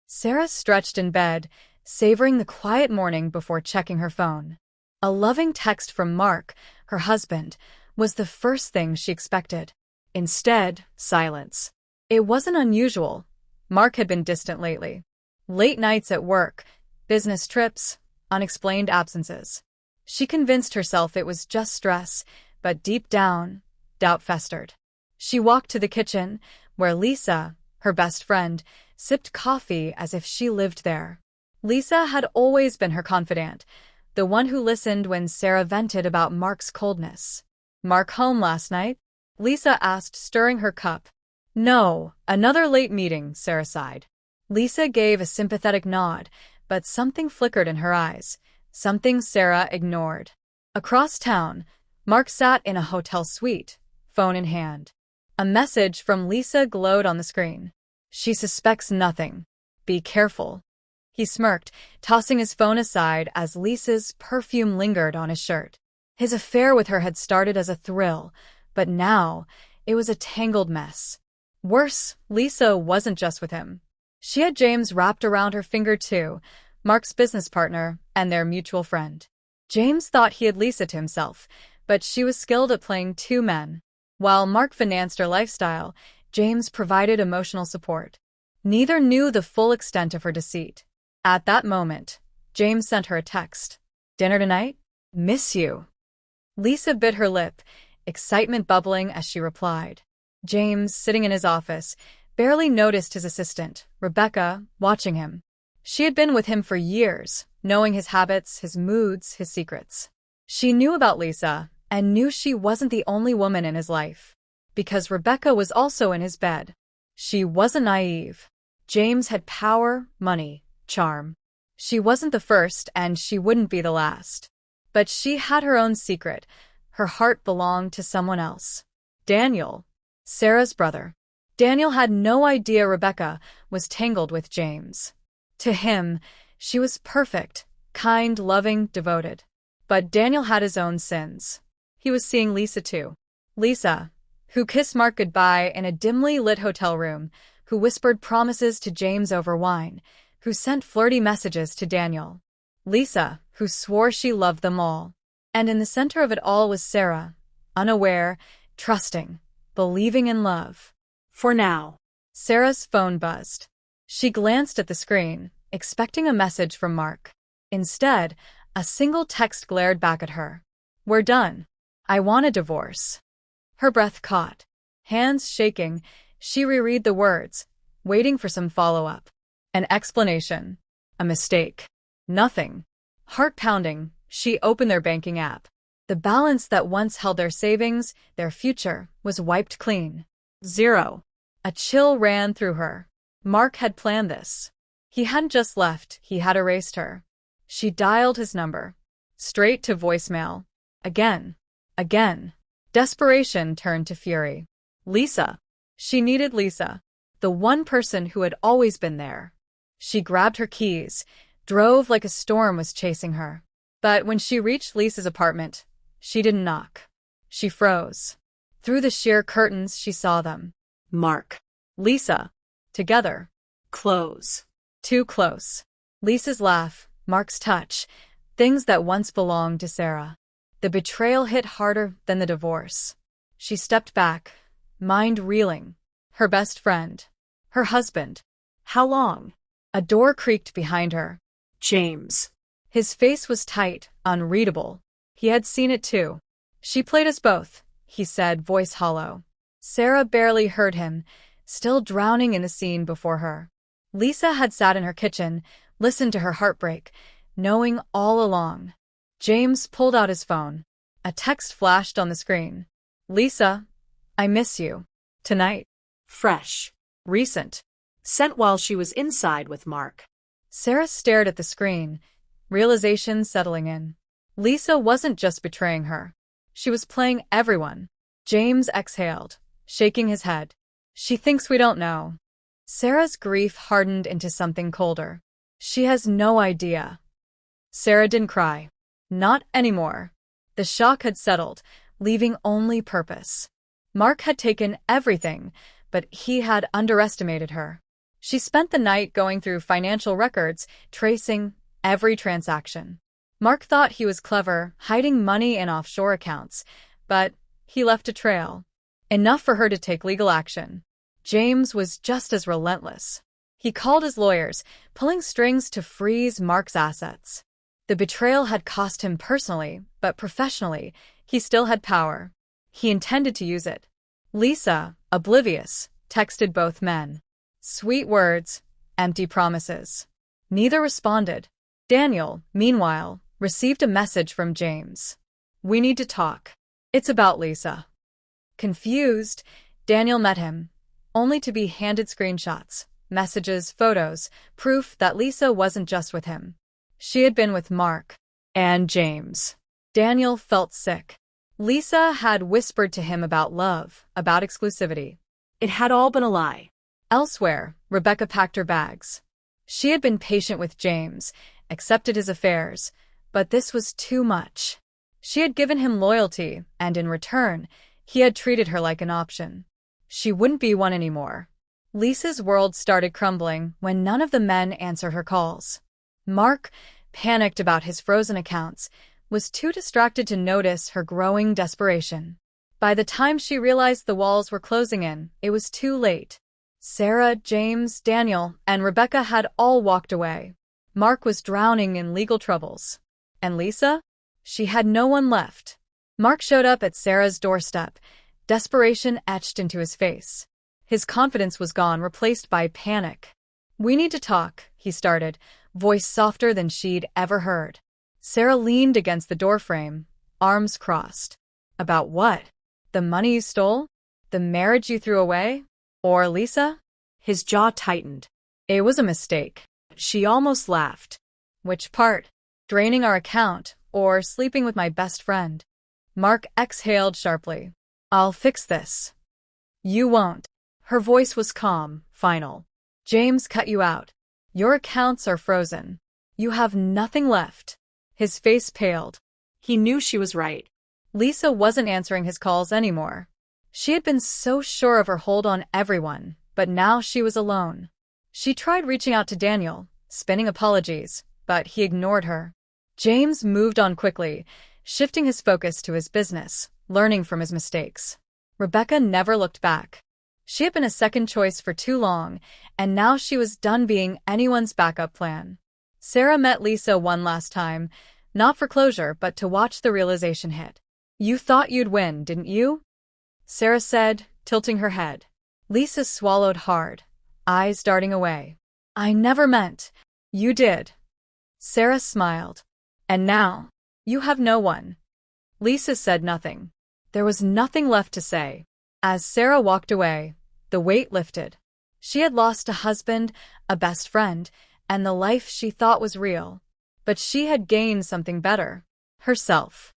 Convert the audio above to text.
Sarah stretched in bed, savoring the quiet morning before checking her phone. A loving text from Mark, her husband, was the first thing she expected. Instead, silence. It wasn't unusual. Mark had been distant lately. Late nights at work, business trips, unexplained absences. She convinced herself it was just stress, but deep down, doubt festered. She walked to the kitchen, where Lisa, her best friend, sipped coffee as if she lived there. Lisa had always been her confidant, the one who listened when Sarah vented about Mark's coldness. "Mark home last night?" Lisa asked, stirring her cup. "No, another late meeting," Sarah sighed. Lisa gave a sympathetic nod, but something flickered in her eyes, something Sarah ignored. Across town, Mark sat in a hotel suite, phone in hand. A message from Lisa glowed on the screen. "She suspects nothing. Be careful." He smirked, tossing his phone aside as Lisa's perfume lingered on his shirt. His affair with her had started as a thrill, but now it was a tangled mess. Worse, Lisa wasn't just with him. She had James wrapped around her finger too, Mark's business partner and their mutual friend. James thought he had Lisa to himself, but she was skilled at playing two men. While Mark financed her lifestyle, James provided emotional support. Neither knew the full extent of her deceit. At that moment, James sent her a text. "Dinner tonight? Miss you." Lisa bit her lip, excitement bubbling as she replied. James, sitting in his office, barely noticed his assistant, Rebecca, watching him. She had been with him for years, knowing his habits, his moods, his secrets. She knew about Lisa and knew she wasn't the only woman in his life. Because Rebecca was also in his bed. She wasn't naive. James had power, money, charm. She wasn't the first, and she wouldn't be the last. But she had her own secret. Her heart belonged to someone else. Daniel, Sarah's brother. Daniel had no idea Rebecca was tangled with James. To him, she was perfect, kind, loving, devoted. But Daniel had his own sins. He was seeing Lisa too. Lisa, who kissed Mark goodbye in a dimly lit hotel room, who whispered promises to James over wine, who sent flirty messages to Daniel. Lisa, who swore she loved them all. And in the center of it all was Sarah, unaware, trusting, believing in love. For now. Sarah's phone buzzed. She glanced at the screen, expecting a message from Mark. Instead, a single text glared back at her. "We're done. I want a divorce." Her breath caught. Hands shaking, she reread the words, waiting for some follow-up. An explanation. A mistake. Nothing. Heart pounding, she opened their banking app. The balance that once held their savings, their future, was wiped clean. Zero. A chill ran through her. Mark had planned this. He hadn't just left, he had erased her. She dialed his number. Straight to voicemail. Again. Again. Desperation turned to fury. Lisa. She needed Lisa. The one person who had always been there. She grabbed her keys, drove like a storm was chasing her. But when she reached Lisa's apartment, she didn't knock. She froze. Through the sheer curtains, she saw them. Mark. Lisa. Together. Close. Too close. Lisa's laugh, Mark's touch, things that once belonged to Sarah. The betrayal hit harder than the divorce. She stepped back, mind reeling. Her best friend. Her husband. How long? A door creaked behind her. James. His face was tight, unreadable. He had seen it too. "She played us both," he said, voice hollow. Sarah barely heard him, still drowning in the scene before her. Lisa had sat in her kitchen, listened to her heartbreak, knowing all along. James pulled out his phone. A text flashed on the screen. "Lisa, I miss you. Tonight." Fresh. Recent. Sent while she was inside with Mark. Sarah stared at the screen, realization settling in. Lisa wasn't just betraying her. She was playing everyone. James exhaled, shaking his head. "She thinks we don't know." Sarah's grief hardened into something colder. She has no idea. Sarah didn't cry. Not anymore. The shock had settled, leaving only purpose. Mark had taken everything, but he had underestimated her. She spent the night going through financial records, tracing every transaction. Mark thought he was clever, hiding money in offshore accounts, but he left a trail. Enough for her to take legal action. James was just as relentless. He called his lawyers, pulling strings to freeze Mark's assets. The betrayal had cost him personally, but professionally, he still had power. He intended to use it. Lisa, oblivious, texted both men. Sweet words, empty promises. Neither responded. Daniel, meanwhile, received a message from James. We need to talk. It's about Lisa. Confused, Daniel met him, only to be handed screenshots, messages, photos, proof that Lisa wasn't just with him. She had been with Mark and James. Daniel felt sick. Lisa had whispered to him about love, about exclusivity. It had all been a lie. Elsewhere, Rebecca packed her bags. She had been patient with James, accepted his affairs, but this was too much. She had given him loyalty, and in return, he had treated her like an option. She wouldn't be one anymore. Lisa's world started crumbling when none of the men answered her calls. Mark, panicked about his frozen accounts, was too distracted to notice her growing desperation. By the time she realized the walls were closing in, it was too late. Sarah, James, Daniel, and Rebecca had all walked away. Mark was drowning in legal troubles. And Lisa? She had no one left. Mark showed up at Sarah's doorstep, desperation etched into his face. His confidence was gone, replaced by panic. We need to talk, he started, voice softer than she'd ever heard. Sarah leaned against the doorframe, arms crossed. About what? The money you stole? The marriage you threw away? Or Lisa? His jaw tightened. It was a mistake. She almost laughed. Which part? Draining our account, or sleeping with my best friend? Mark exhaled sharply. I'll fix this. You won't. Her voice was calm, final. James cut you out. Your accounts are frozen. You have nothing left. His face paled. He knew she was right. Lisa wasn't answering his calls anymore. She had been so sure of her hold on everyone, but now she was alone. She tried reaching out to Daniel, spinning apologies, but he ignored her. James moved on quickly, shifting his focus to his business, learning from his mistakes. Rebecca never looked back. She had been a second choice for too long, and now she was done being anyone's backup plan. Sarah met Lisa one last time, not for closure, but to watch the realization hit. You thought you'd win, didn't you? Sarah said, tilting her head. Lisa swallowed hard, eyes darting away. I never meant. You did. Sarah smiled. And now, you have no one. Lisa said nothing. There was nothing left to say. As Sarah walked away, the weight lifted. She had lost a husband, a best friend, and the life she thought was real. But she had gained something better. Herself.